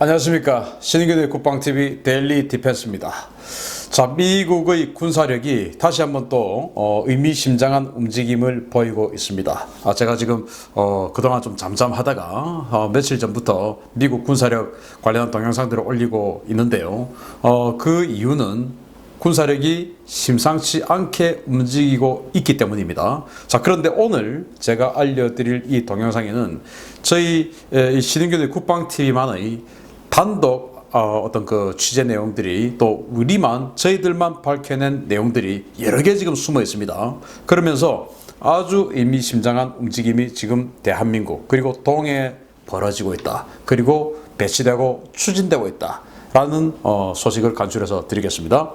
안녕하십니까. 신인균의 국방TV 데일리 디펜스입니다. 자, 미국의 군사력이 다시 한번 또 의미심장한 움직임을 보이고 있습니다. 제가 지금 그동안 좀 잠잠하다가 며칠 전부터 미국 군사력 관련한 동영상들을 올리고 있는데요. 그 이유는 군사력이 심상치 않게 움직이고 있기 때문입니다. 자, 그런데 오늘 제가 알려드릴 이 동영상에는 저희 신인균의 국방TV만의 단독 어떤 그 취재 내용들이 또 저희들만 밝혀낸 내용들이 여러 개 지금 숨어 있습니다. 그러면서 아주 의미심장한 움직임이 지금 대한민국 그리고 동해에 벌어지고 있다. 그리고 배치되고 추진되고 있다. 라는 소식을 간추려서 드리겠습니다.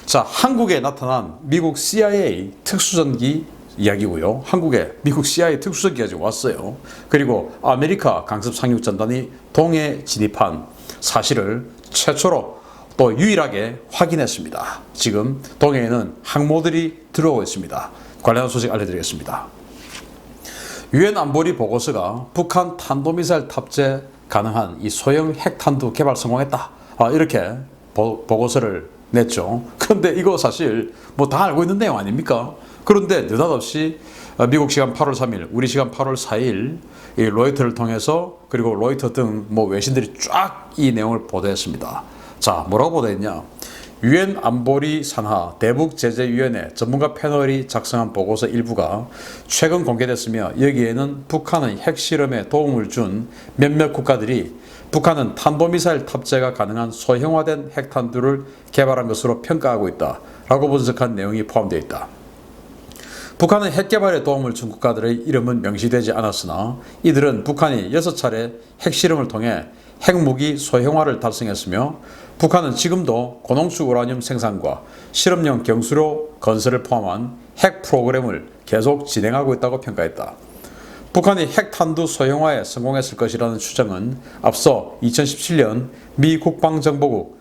자, 한국에 나타난 미국 CIA 특수전기 이야기고요. 한국에 미국 CIA 특수전기가 지금 왔어요. 그리고 아메리카 강습 상륙전단이 동해에 진입한 사실을 최초로 또 유일하게 확인했습니다. 지금 동해에는 항모들이 들어오고 있습니다. 관련한 소식 알려드리겠습니다. 유엔 안보리 보고서가 북한 탄도미사일 탑재 가능한 이 소형 핵탄두 개발 성공했다. 이렇게 보고서를 냈죠. 그런데 이거 사실 뭐 다 알고 있는 내용 아닙니까? 그런데 느닷없이 미국 시간 8월 3일, 우리 시간 8월 4일 이 로이터를 통해서 그리고 로이터 등 외신들이 쫙 이 내용을 보도했습니다. 자, 뭐라고 보도했냐? 유엔 안보리 산하 대북제재위원회 전문가 패널이 작성한 보고서 일부가 최근 공개됐으며 여기에는 북한의 핵실험에 도움을 준 몇몇 국가들이 북한은 탄도미사일 탑재가 가능한 소형화된 핵탄두를 개발한 것으로 평가하고 있다 라고 분석한 내용이 포함되어 있다. 북한은 핵개발에 도움을 준 국가들의 이름은 명시되지 않았으나 이들은 북한이 6차례 핵실험을 통해 핵무기 소형화를 달성했으며 북한은 지금도 고농축 우라늄 생산과 실험용 경수로 건설을 포함한 핵 프로그램을 계속 진행하고 있다고 평가했다. 북한이 핵탄두 소형화에 성공했을 것이라는 추정은 앞서 2017년 미 국방정보국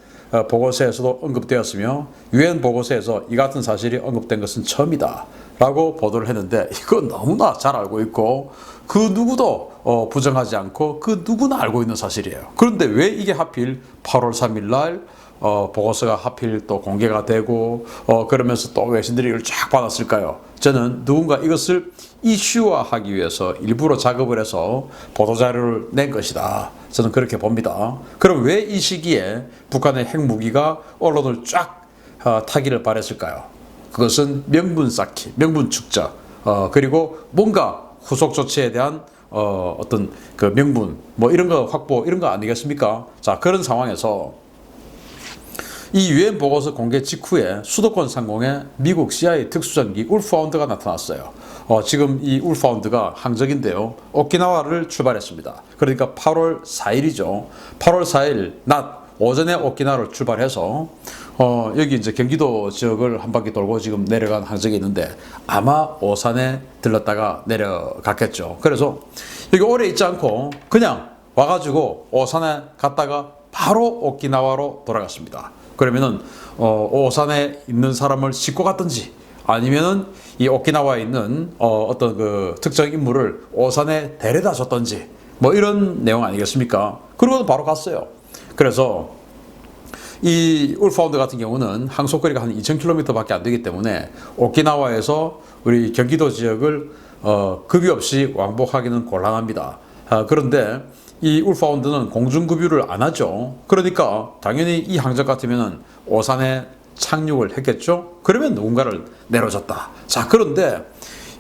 보고서에서도 언급되었으며 유엔 보고서에서 이 같은 사실이 언급된 것은 처음이다 라고 보도를 했는데 이건 너무나 잘 알고 있고 그 누구도 부정하지 않고 그 누구나 알고 있는 사실이에요. 그런데 왜 이게 하필 8월 3일 날 보고서가 하필 또 공개가 되고 그러면서 또 외신들이 이걸 쫙 받았을까요? 저는 누군가 이것을 이슈화하기 위해서 일부러 작업을 해서 보도자료를 낸 것이다. 저는 그렇게 봅니다. 그럼 왜 이 시기에 북한의 핵무기가 언론을 쫙 타기를 바랬을까요? 그것은 명분 쌓기, 명분 축적, 그리고 뭔가 후속 조치에 대한 어떤 그 명분, 이런 거 확보, 이런 거 아니겠습니까? 자, 그런 상황에서 이 유엔 보고서 공개 직후에 수도권 상공에 미국 CIA 특수전기 울프하운드가 나타났어요. 지금 이 울프하운드가 항적인데요. 오키나와를 출발했습니다. 그러니까 8월 4일이죠. 8월 4일 낮 오전에 오키나와를 출발해서 여기 이제 경기도 지역을 한 바퀴 돌고 지금 내려간 항적이 있는데 아마 오산에 들렀다가 내려갔겠죠. 그래서 여기 오래 있지 않고 그냥 와가지고 오산에 갔다가 바로 오키나와로 돌아갔습니다. 그러면은 오산에 있는 사람을 싣고 갔든지 아니면은 이 오키나와에 있는 어떤 그 특정 인물을 오산에 데려다 줬든지 이런 내용 아니겠습니까? 그러고 바로 갔어요. 그래서 이 울프하운드 같은 경우는 항속거리가 한 2000km밖에 안 되기 때문에 오키나와에서 우리 경기도 지역을 급유 없이 왕복하기는 곤란합니다. 그런데 이 울프하운드는 공중급유를 안 하죠. 그러니까 당연히 이 항적 같으면 오산에 착륙을 했겠죠. 그러면 누군가를 내려줬다. 자, 그런데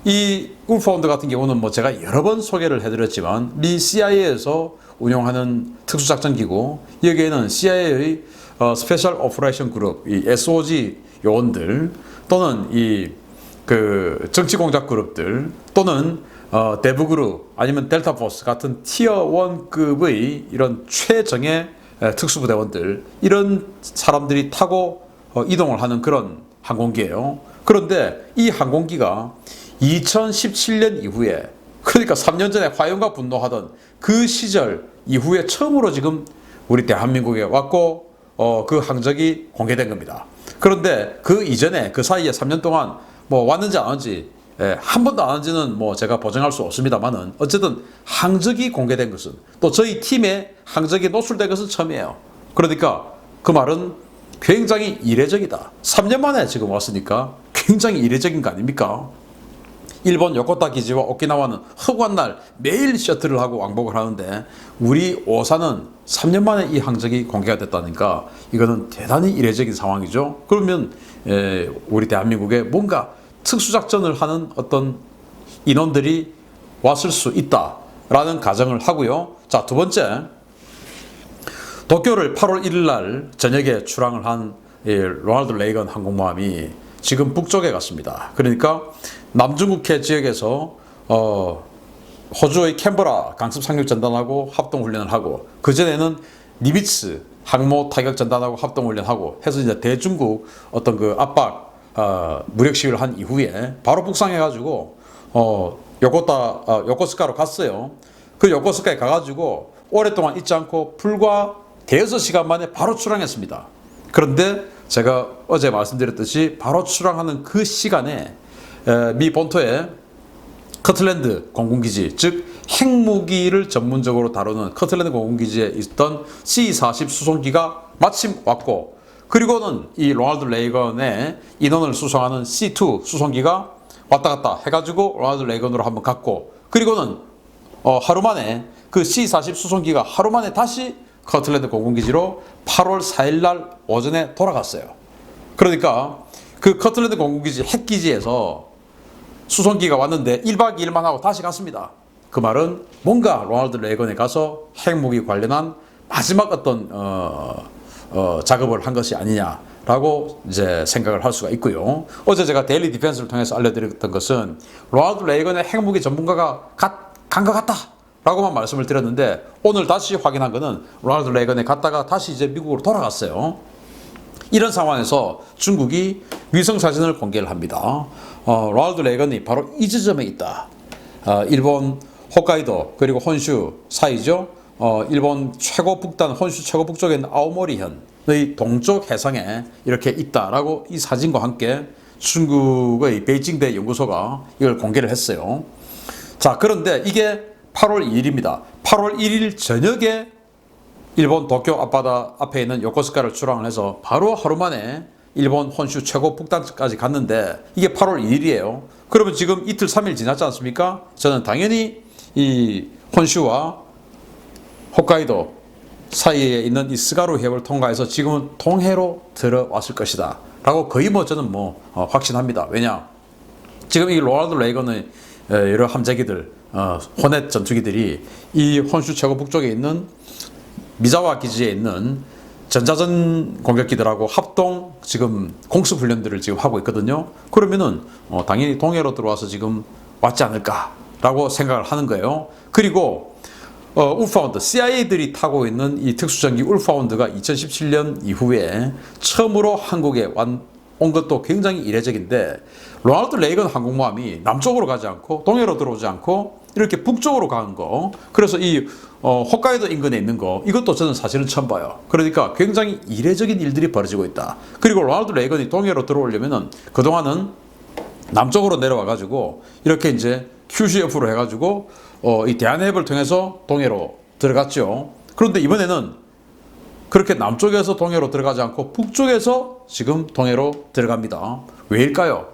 이 울프하운드 같은 경우는 제가 여러 번 소개를 해드렸지만 미 CIA에서 운영하는 특수작전기구, 여기에는 CIA의 스페셜 오퍼레이션 그룹, 이 SOG 요원들 또는 이 그 정치공작 그룹들 또는 대부그룹 아니면 델타포스 같은 티어 1급의 이런 최정예 특수부대원들 이런 사람들이 타고 이동을 하는 그런 항공기예요. 그런데 이 항공기가 2017년 이후에 그러니까 3년 전에 화염과 분노하던 그 시절 이후에 처음으로 지금 우리 대한민국에 왔고 그 항적이 공개된 겁니다. 그런데 그 이전에 그 사이에 3년 동안 왔는지 안 왔는지 한 번도 안 한지는 뭐 제가 보장할 수 없습니다만은 어쨌든 항적이 공개된 것은 또 저희 팀의 항적이 노출된 것은 처음이에요. 그러니까 그 말은 굉장히 이례적이다. 3년 만에 지금 왔으니까 굉장히 이례적인 거 아닙니까? 일본 요코타 기지와 오키나와는 허구한 날 매일 셔틀을 하고 왕복을 하는데 우리 오사는 3년 만에 이 항적이 공개가 됐다니까 이거는 대단히 이례적인 상황이죠. 그러면 우리 대한민국에 뭔가 특수작전을 하는 어떤 인원들이 왔을 수 있다라는 가정을 하고요. 자, 두 번째, 도쿄를 8월 1일 날 저녁에 출항을 한 로널드 레이건 항공모함이 지금 북쪽에 갔습니다. 그러니까 남중국해 지역에서 호주의 캔버라 강습 상륙 전단하고 합동 훈련을 하고 그 전에는 니미츠 항모 타격 전단하고 합동 훈련하고 해서 이제 대중국 어떤 그 압박 무력 시위를 한 이후에 바로 북상해가지고 요코스카로 갔어요. 그 요코스카에 가가지고 오랫동안 있지 않고 불과 대여섯 시간 만에 바로 출항했습니다. 그런데 제가 어제 말씀드렸듯이 바로 출항하는 그 시간에 미 본토의 커틀랜드 공군기지, 즉 핵무기를 전문적으로 다루는 커틀랜드 공군기지에 있던 C-40 수송기가 마침 왔고, 그리고는 이 로널드 레이건의 인원을 수송하는 C-2 수송기가 왔다 갔다 해가지고 로널드 레이건으로 한번 갔고, 그리고는 하루 만에 그 C-40 수송기가 하루 만에 다시 커틀랜드 공군기지로 8월 4일 날 오전에 돌아갔어요. 그러니까 그 커틀랜드 공군기지 핵기지에서 수송기가 왔는데 1박 2일만 하고 다시 갔습니다. 그 말은 뭔가 로널드 레이건에 가서 핵무기 관련한 마지막 어떤 작업을 한 것이 아니냐라고 이제 생각을 할 수가 있고요. 어제 제가 데일리 디펜스를 통해서 알려드렸던 것은 로널드 레이건의 핵무기 전문가가 간 것 같다 라고만 말씀을 드렸는데, 오늘 다시 확인한 것은 로널드 레이건에 갔다가 다시 이제 미국으로 돌아갔어요. 이런 상황에서 중국이 위성 사진을 공개를 합니다. 로널드 레이건이 바로 이 지점에 있다. 일본 홋카이도 그리고 혼슈 사이죠. 일본 최고 북단 혼슈 최고 북쪽에 있는 아오모리현의 동쪽 해상에 이렇게 있다라고 이 사진과 함께 중국의 베이징대 연구소가 이걸 공개를 했어요. 자, 그런데 이게 8월 2일입니다. 8월 1일 저녁에 일본 도쿄 앞바다 앞에 있는 요코스카를 출항을 해서 바로 하루 만에 일본 혼슈 최고 북단까지 갔는데 이게 8월 2일이에요. 그러면 지금 이틀 3일 지났지 않습니까? 저는 당연히 이 혼슈와 홋카이도 사이에 있는 이 스가루 해협을 통과해서 지금은 동해로 들어왔을 것이다 라고 거의 뭐 저는 확신합니다. 왜냐? 지금 이 로널드 레이건의 여러 함재기들, 호넷 전투기들이 이 혼슈 최고 북쪽에 있는 미자와 기지에 있는 전자전 공격기들하고 합동 지금 공습 훈련들을 지금 하고 있거든요. 그러면은 당연히 동해로 들어와서 지금 왔지 않을까라고 생각을 하는 거예요. 그리고 울파운드, CIA들이 타고 있는 이 특수전기 울파운드가 2017년 이후에 처음으로 한국에 온 것도 굉장히 이례적인데, 로널드 레이건 항공모함이 남쪽으로 가지 않고 동해로 들어오지 않고 이렇게 북쪽으로 가는 거, 그래서 이 홋카이도 인근에 있는 거, 이것도 저는 사실은 처음 봐요. 그러니까 굉장히 이례적인 일들이 벌어지고 있다. 그리고 로널드 레이건이 동해로 들어오려면은 그동안은 남쪽으로 내려와 가지고 이렇게 이제 QCF로 해가지고 이 대한해협을 통해서 동해로 들어갔죠. 그런데 이번에는 그렇게 남쪽에서 동해로 들어가지 않고 북쪽에서 지금 동해로 들어갑니다. 왜일까요?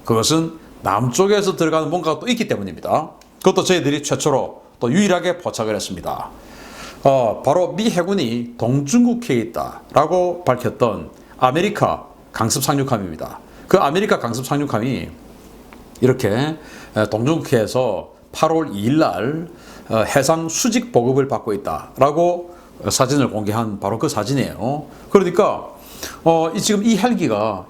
그것은 남쪽에서 들어가는 뭔가가 또 있기 때문입니다. 그것도 저희들이 최초로 또 유일하게 포착을 했습니다. 바로 미 해군이 동중국해에 있다라고 밝혔던 아메리카 강습 상륙함입니다. 그 아메리카 강습 상륙함이 이렇게 동중국해에서 8월 2일 날 해상 수직 보급을 받고 있다라고 사진을 공개한 바로 그 사진이에요. 그러니까 지금 이 헬기가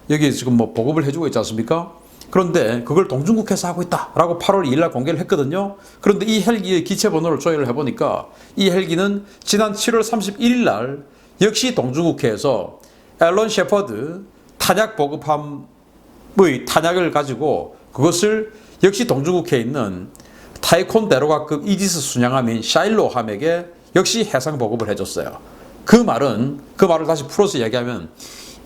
여기 지금 보급을 해주고 있지 않습니까? 그런데 그걸 동중국해에서 하고 있다라고 8월 2일 날 공개를 했거든요. 그런데 이 헬기의 기체 번호를 조회를 해보니까 이 헬기는 지난 7월 31일 날 역시 동중국해에서 앨런 셰퍼드 탄약 보급함의 탄약을 가지고 그것을 역시 동중국해에 있는 타이콘데로가급 이지스 순양함인 샤일로 함에게 역시 해상 보급을 해줬어요. 그 말을 다시 풀어서 얘기하면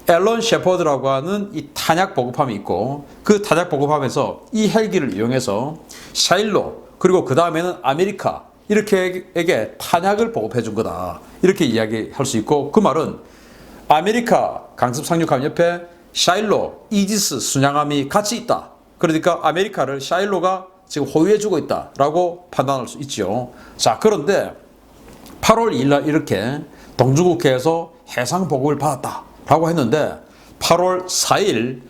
앨런 셰퍼드라고 하는 이 탄약 보급함이 있고 그 탄약 보급함에서 이 헬기를 이용해서 샤일로 그리고 그 다음에는 아메리카 이렇게에게 탄약을 보급해 준 거다. 이렇게 이야기할 수 있고 그 말은 아메리카 강습 상륙함 옆에 샤일로 이지스 순양함이 같이 있다. 그러니까 아메리카를 샤일로가 지금 호위해 주고 있다라고 판단할 수 있죠. 자, 그런데 8월 2일 날 이렇게 동주국해에서 해상 보급을 받았다라고 했는데 8월 4일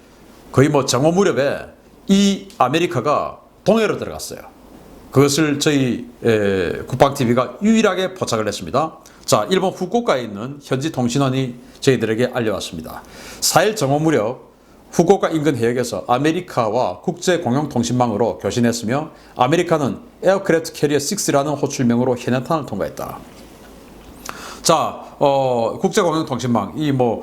거의 뭐 정오 무렵에 이 아메리카가 동해로 들어갔어요. 그것을 저희 국방TV가 유일하게 포착을 했습니다. 자, 일본 후쿠오카에 있는 현지 통신원이 저희들에게 알려왔습니다. 4일 정오 무렵 후쿠오카 인근 해역에서 아메리카와 국제 공영 통신망으로 교신했으며 아메리카는 에어크래프트 캐리어 6라는 호출명으로 해녀탄을 통과했다. 자, 국제공영통신망, 일본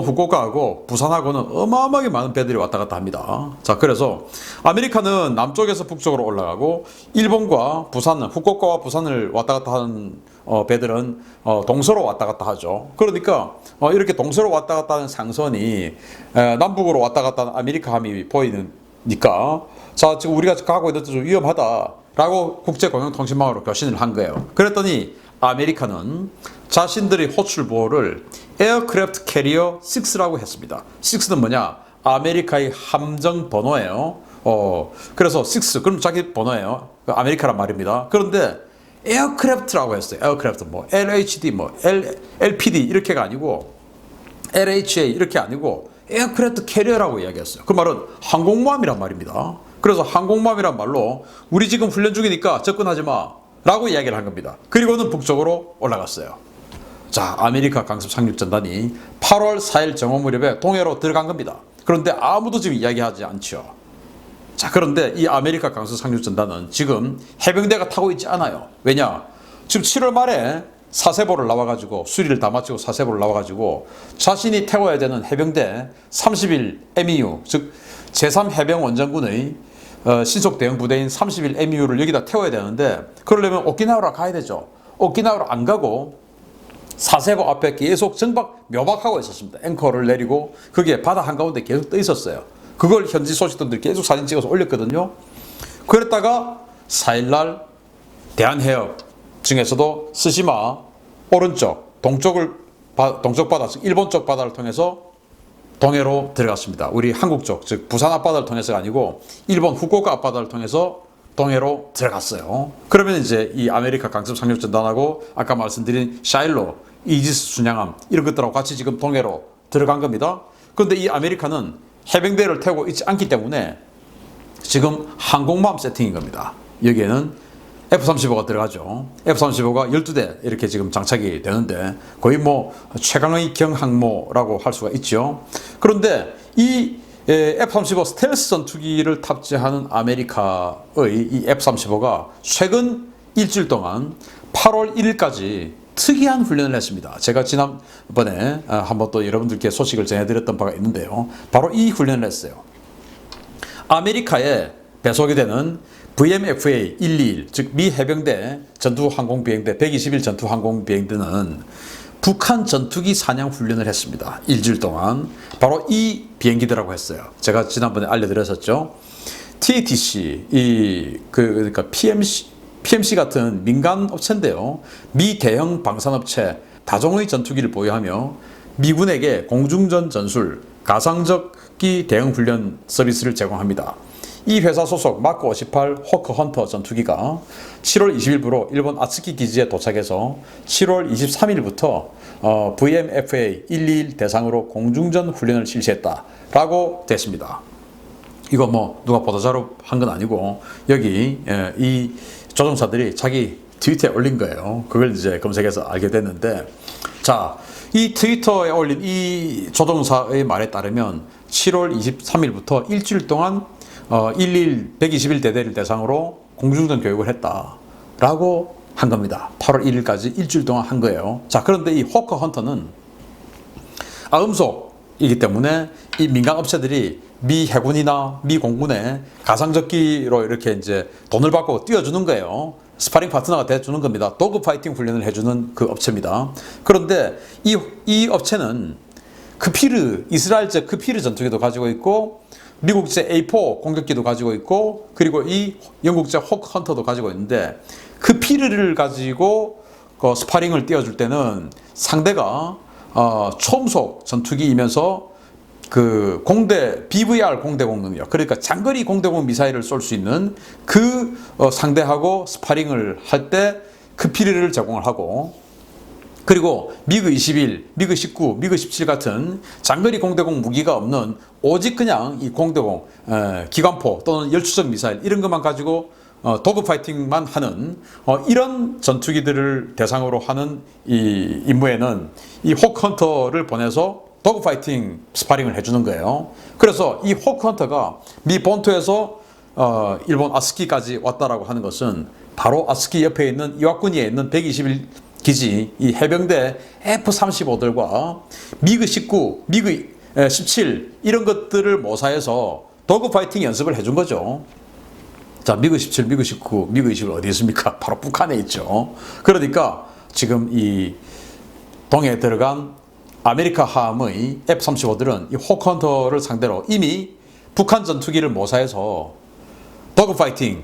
후쿠오카하고 부산하고는 어마어마하게 많은 배들이 왔다 갔다 합니다. 자, 그래서 아메리카는 남쪽에서 북쪽으로 올라가고, 일본과 부산은, 후쿠오카와 부산을 왔다 갔다 하는 배들은 동서로 왔다 갔다 하죠. 그러니까 이렇게 동서로 왔다 갔다 하는 상선이 남북으로 왔다 갔다 하는 아메리카함이 보이니까, 자, 지금 우리가 가고 있는 데 좀 위험하다라고 국제공영통신망으로 교신을 한 거예요. 그랬더니 아메리카는 자신들의 호출 보호를 에어크래프트 캐리어 6라고 했습니다. 6는 뭐냐? 아메리카의 함정 번호예요. 그래서 6, 그럼 자기 번호예요. 아메리카란 말입니다. 그런데 에어크래프트라고 했어요. 에어크래프트, LHD, LPD 이렇게가 아니고 LHA 이렇게 아니고 에어크래프트 캐리어라고 이야기했어요. 그 말은 항공모함이란 말입니다. 그래서 항공모함이란 말로 우리 지금 훈련 중이니까 접근하지 마 라고 이야기를 한 겁니다. 그리고는 북쪽으로 올라갔어요. 자, 아메리카 강습 상륙전단이 8월 4일 정오 무렵에 동해로 들어간 겁니다. 그런데 아무도 지금 이야기하지 않죠. 자, 그런데 이 아메리카 강습 상륙전단은 지금 해병대가 타고 있지 않아요. 왜냐? 지금 7월 말에 사세보를 나와가지고 수리를 다 마치고 사세보를 나와가지고 자신이 태워야 되는 해병대 30일 MEU, 즉 제3해병원전군의 신속 대응 부대인 30일 MEU를 여기다 태워야 되는데 그러려면 오키나와로 가야 되죠. 오키나와로 안 가고 사세보 앞에 계속 묘박하고 있었습니다. 앵커를 내리고 그게 바다 한가운데 계속 떠 있었어요. 그걸 현지 소식통들이 계속 사진 찍어서 올렸거든요. 그랬다가 4일날 대한해역 중에서도 스시마 오른쪽 동쪽 바다, 즉 일본 쪽 바다를 통해서 동해로 들어갔습니다. 우리 한국 쪽, 즉 부산 앞바다를 통해서가 아니고 일본 후쿠오카 앞바다를 통해서 동해로 들어갔어요. 그러면 이제 이 아메리카 강습 상륙전단하고 아까 말씀드린 샤일로, 이지스 순양함 이런 것들하고 같이 지금 동해로 들어간 겁니다. 그런데 이 아메리카는 해병대를 태우고 있지 않기 때문에 지금 항공모함 세팅인 겁니다. 여기에는 F-35가 들어가죠. F-35가 12대 이렇게 지금 장착이 되는데 거의 최강의 경항모라고 할 수가 있죠. 그런데 이 F-35 스텔스 전투기를 탑재하는 아메리카의 이 F-35가 최근 일주일 동안 8월 1일까지 특이한 훈련을 했습니다. 제가 지난번에 한번 또 여러분들께 소식을 전해드렸던 바가 있는데요. 바로 이 훈련을 했어요. 아메리카에 배속이 되는 VMFA 121, 즉 미 해병대 전투항공비행대 121 전투항공비행대는 북한 전투기 사냥 훈련을 했습니다. 일주일 동안. 바로 이 비행기들하고 했어요. 제가 지난번에 알려드렸었죠. TATC, 그러니까 PMC 같은 민간 업체인데요. 미 대형 방산업체 다종의 전투기를 보유하며 미군에게 공중전 전술, 가상적기 대응 훈련 서비스를 제공합니다. 이 회사 소속 마크 58 호크 헌터 전투기가 7월 20일부로 일본 아츠키 기지에 도착해서 7월 23일부터 VMFA 121 대상으로 공중전 훈련을 실시했다라고 됐습니다. 이거 누가 보도자료 한 건 아니고 여기 이 조종사들이 자기 트위터에 올린 거예요. 그걸 이제 검색해서 알게 됐는데, 자, 이 트위터에 올린 이 조종사의 말에 따르면 7월 23일부터 일주일 동안 121 대대를 대상으로 공중전 교육을 했다라고 한 겁니다. 8월 1일까지 일주일 동안 한 거예요. 자, 그런데 이 호커 헌터는 아음속이기 때문에 이 민간 업체들이 미 해군이나 미 공군에 가상적기로 이렇게 이제 돈을 받고 띄워주는 거예요. 스파링 파트너가 돼주는 겁니다. 도그 파이팅 훈련을 해주는 그 업체입니다. 그런데 이 업체는 크피르, 이스라엘제 크피르 전투기도 가지고 있고, 미국제 A4 공격기도 가지고 있고, 그리고 이 영국제 호크 헌터도 가지고 있는데, 크피르를 가지고 그 스파링을 띄워줄 때는 상대가 초음속 전투기이면서 그 공대 BVR 공대공 능력, 그러니까 장거리 공대공 미사일을 쏠 수 있는 그 상대하고 스파링을 할 때 크피르를 제공을 하고, 그리고 미그 21, 미그 19, 미그 17 같은 장거리 공대공 무기가 없는 오직 그냥 이 공대공 기관포 또는 열추적 미사일 이런 것만 가지고 도그 파이팅만 하는 이런 전투기들을 대상으로 하는 이 임무에는 이 호크헌터를 보내서 도그 파이팅 스파링을 해주는 거예요. 그래서 이 호크헌터가 미 본토에서 일본 아스키까지 왔다라고 하는 것은 바로 아스키 옆에 있는 이와쿠니에 있는 121 기지, 이 해병대 F-35들과 미그 19, 미그 17 이런 것들을 모사해서 도그 파이팅 연습을 해준 거죠. 자, 미그 17, 미그 19, 미그 21 어디 있습니까? 바로 북한에 있죠. 그러니까 지금 이 동해에 들어간 아메리카 함의 F-35들은 이 호크헌터를 상대로 이미 북한 전투기를 모사해서 도그 파이팅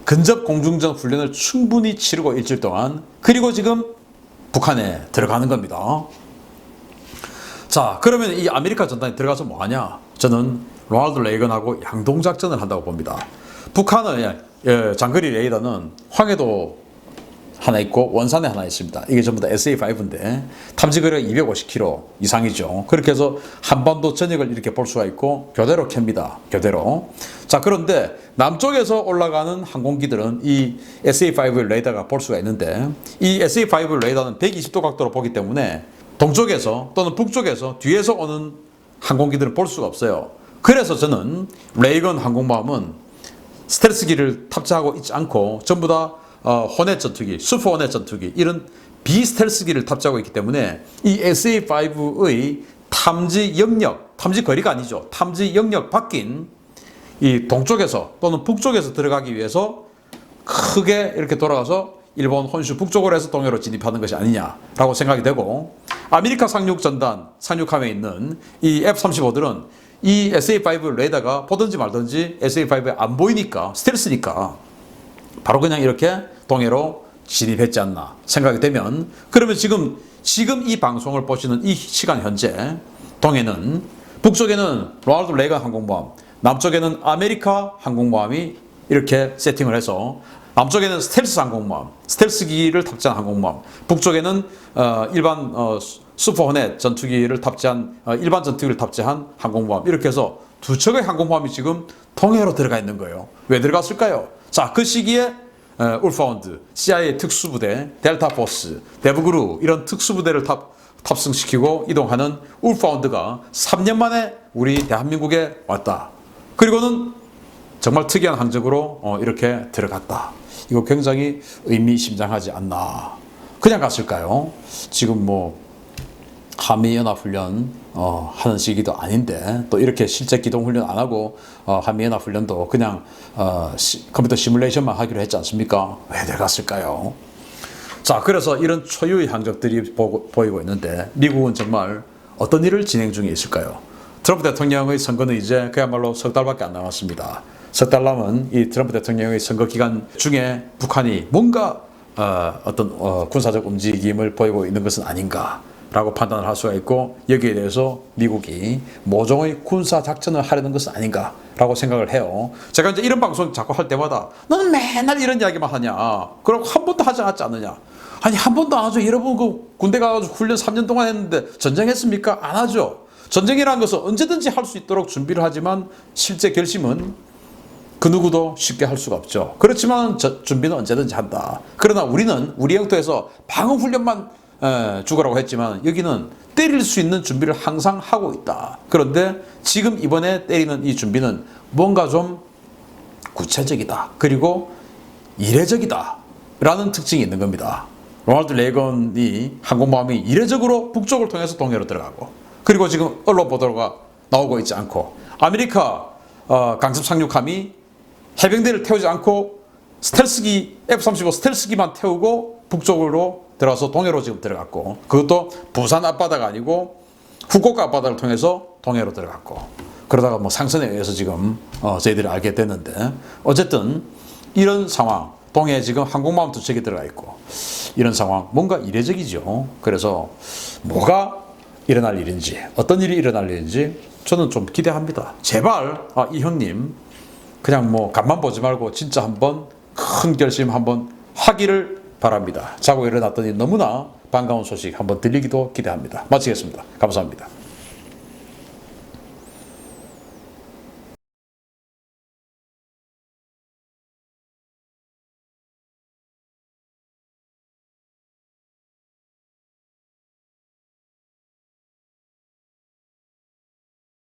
근접 공중전 훈련을 충분히 치르고 일주일 동안, 그리고 지금 북한에 들어가는 겁니다. 자, 그러면 이 아메리카 전단이 들어가서 뭐 하냐? 저는 로널드 레이건하고 양동작전을 한다고 봅니다. 북한의 장거리 레이더는 황해도 하나 있고 원산에 하나 있습니다. 이게 전부 다 SA5인데 탐지거리가 250km 이상이죠. 그렇게 해서 한반도 전역을 이렇게 볼 수가 있고 교대로 켭니다. 교대로. 자, 그런데 남쪽에서 올라가는 항공기들은 이 SA5 레이더가 볼 수가 있는데, 이 SA5 레이더는 120도 각도로 보기 때문에 동쪽에서 또는 북쪽에서 뒤에서 오는 항공기들은 볼 수가 없어요. 그래서 저는 레이건 항공모함은 스텔스기를 탑재하고 있지 않고 전부 다 호넷 전투기, 슈퍼 호넷 전투기 이런 비스텔스기를 탑재하고 있기 때문에 이 SA5의 탐지 영역, 탐지 거리가 아니죠. 탐지 영역 바뀐 이 동쪽에서 또는 북쪽에서 들어가기 위해서 크게 이렇게 돌아가서 일본 혼슈 북쪽으로 해서 동해로 진입하는 것이 아니냐라고 생각이 되고, 아메리카 상륙 전단, 상륙함에 있는 이 F-35들은 이 SA5 레이더가 보든지 말든지 SA5에 안 보이니까, 스텔스니까 바로 그냥 이렇게 동해로 진입했지 않나 생각이 되면, 그러면 지금 이 방송을 보시는 이 시간 현재 동해는 북쪽에는 로널드 레이건 항공모함, 남쪽에는 아메리카 항공모함이 이렇게 세팅을 해서, 남쪽에는 스텔스 항공모함, 스텔스기를 탑재한 항공모함, 북쪽에는 일반 슈퍼 호넷 전투기를 탑재한 일반 전투기를 탑재한 항공모함, 이렇게 해서 두 척의 항공모함이 지금 동해로 들어가 있는 거예요. 왜 들어갔을까요? 자, 그 시기에 울파운드, CIA 특수부대, 델타포스, 데브그루 이런 특수부대를 탑승시키고 이동하는 울파운드가 3년 만에 우리 대한민국에 왔다. 그리고는 정말 특이한 항적으로 이렇게 들어갔다. 이거 굉장히 의미심장하지 않나. 그냥 갔을까요? 지금 뭐 한미연합훈련 하는 시기도 아닌데 또 이렇게 실제 기동훈련 안 하고 한미연합훈련도 그냥 컴퓨터 시뮬레이션만 하기로 했지 않습니까? 왜 들어갔을까요? 자, 그래서 이런 초유의 항적들이 보이고 있는데 미국은 정말 어떤 일을 진행 중에 있을까요? 트럼프 대통령의 선거는 이제 그야말로 석 달밖에 안 남았습니다. 석 달 남은 이 트럼프 대통령의 선거 기간 중에 북한이 뭔가 어떤 군사적 움직임을 보이고 있는 것은 아닌가 라고 판단을 할 수가 있고, 여기에 대해서 미국이 모종의 군사 작전을 하려는 것은 아닌가 라고 생각을 해요. 제가 이제 이런 방송 자꾸 할 때마다 너는 맨날 이런 이야기만 하냐, 그럼 한 번도 하지 않았냐. 아니, 한 번도 안 하죠. 여러분 그 군대 가가지고 훈련 3년 동안 했는데 전쟁했습니까? 안 하죠. 전쟁이라는 것은 언제든지 할 수 있도록 준비를 하지만 실제 결심은 그 누구도 쉽게 할 수가 없죠. 그렇지만 준비는 언제든지 한다. 그러나 우리는 우리 영토에서 방어 훈련만 죽으라고 했지만 여기는 때릴 수 있는 준비를 항상 하고 있다. 그런데 지금 이번에 때리는 이 준비는 뭔가 좀 구체적이다. 그리고 이례적이다. 라는 특징이 있는 겁니다. 로널드 레이건이 항공모함이 이례적으로 북쪽을 통해서 동해로 들어가고, 그리고 지금 언론 보도가 나오고 있지 않고, 아메리카 강습 상륙함이 해병대를 태우지 않고 스텔스기 F-35 스텔스기만 태우고 북쪽으로 들어가서 동해로 지금 들어갔고, 그것도 부산 앞바다가 아니고 후쿠오카 앞바다를 통해서 동해로 들어갔고, 그러다가 뭐 상선에 의해서 지금 저희들이 알게 됐는데, 어쨌든 이런 상황, 동해에 지금 항공모함 2척이 들어가 있고, 이런 상황 뭔가 이례적이죠. 그래서 뭐가 일어날 일인지, 어떤 일이 일어날 일인지 저는 좀 기대합니다. 제발 이 형님 그냥 뭐 간만 보지 말고 진짜 한번 큰 결심 한번 하기를 바랍니다. 자고 일어났더니 너무나 반가운 소식 한번 들리기도 기대합니다. 마치겠습니다. 감사합니다.